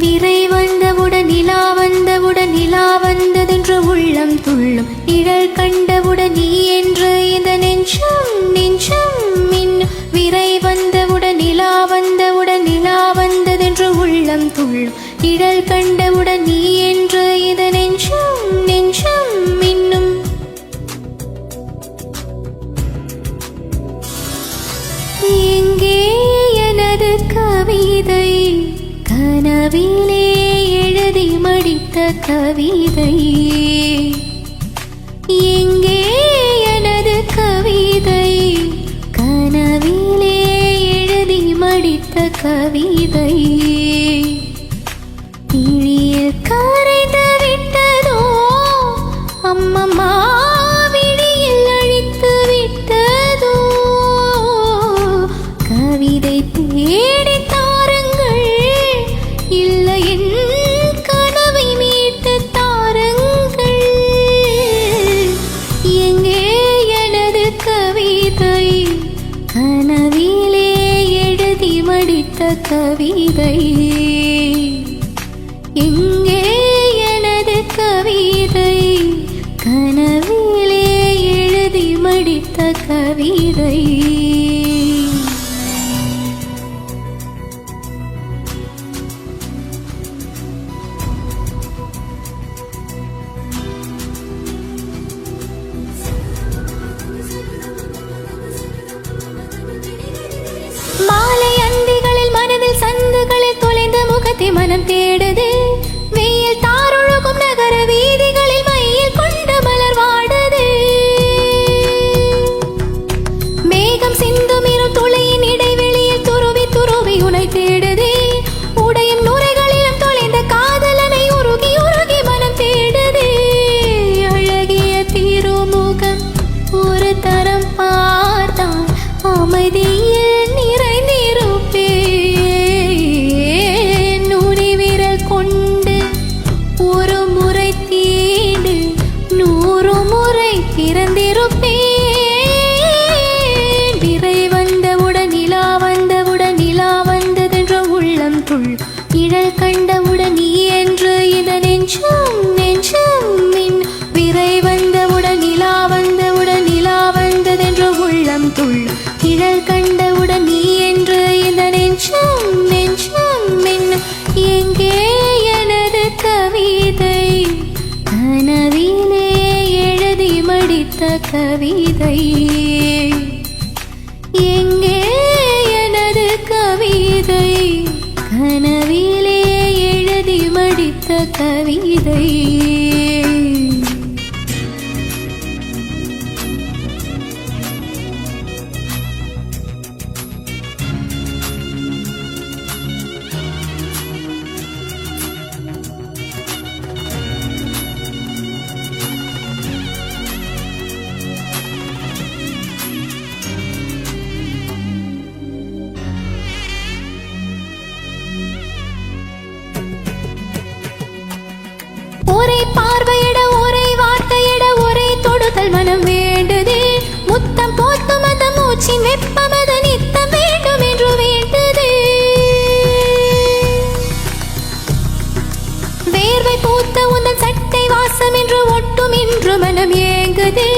விரை வந்தவுடன் நிலா வந்தவுடன் நிலா வந்ததென்று உள்ளம் துள்ளும் நிழல் கண்டவுடன் நீ என்று இந்த நெஞ்சம் நெஞ்சம் மின்னும் விரை வந்தவுடன் நிலா வந்தவுடன் நிலா வந்ததென்று உள்ளம் துள்ளும் நிழல் கண்டவுடன் நீ என்று இந்த நெஞ்சம் நெஞ்சம் மின்னும் எங்கே எனது கவிதை கனவிலே எழுதி மடித்த கவிதை எங்கே எனது கவிதை கனவிலே எழுதி மடித்த கவிதை விழியில் கரைந்து விட்டதோ அம்மம்மா விழியில் அழித்து விட்டதோ கவிதை தேடி தாருங்கள் இல்லை என் கனவை மீட்டு தாருங்கள் எங்கே எனது கவிதை கனவிலே எழுதி மடித்த கவிதை எங்கே எனது கவிதை கனவிலே எழுதி மடித்த கவிதை மாலை அந்திகளில் மனதில் சந்துகளில் தொலைந்த முகத்தை மனம் தேடுது வெயில் தாருழுகும் நகர வீதிகளில் மையில் கொண்டு மலர் வாடுது மேகம் சிந்தும் இரு துளையின் இடைவெளியில் துருவி துருவி உனை தேடுது உடையும் நுரைகளிலும் தொலைந்த காதலனை உருகி உருகி மனம் தேடுது அழகிய திருமுகம் ஒரு தரம் பார்த்தான் அமைதியில் திறந்திருப்பேன் விரை வந்தவுடன் நிலா வந்தவுடன் நிலா வந்ததென்ற உள்ளம் துள் நிழல் கண்டவுடன் நீ என்று இந்த நெஞ்சம் நெஞ்சம் மின் விரை வந்தவுடன் நிலா வந்தவுடன் நிலா வந்ததென்ற உள்ளம் துள் நிழல் கண்டவுடன் நீ என்று இந்த நெஞ்சம் நெஞ்சம் மின் எங்கே எனது கவிதை கனவிலே எழுதி மடித்த கவிதை எங்கே எனது கவிதை கனவிலே எழுதி மடித்த கவிதை ஒரே பார்வையிட ஒரே வார்த்தையிட ஒரே தொடுதல் மனம் வேண்டுதே முத்தம் போத்தும் அந்த மூச்சின் வெப்பம் அது நித்தம் வேண்டும் என்று வேண்டுதே வேர்வை பூத்த உந்தன் சட்டை வாசம் என்று ஒட்டும் இன்று மனம் ஏங்குதே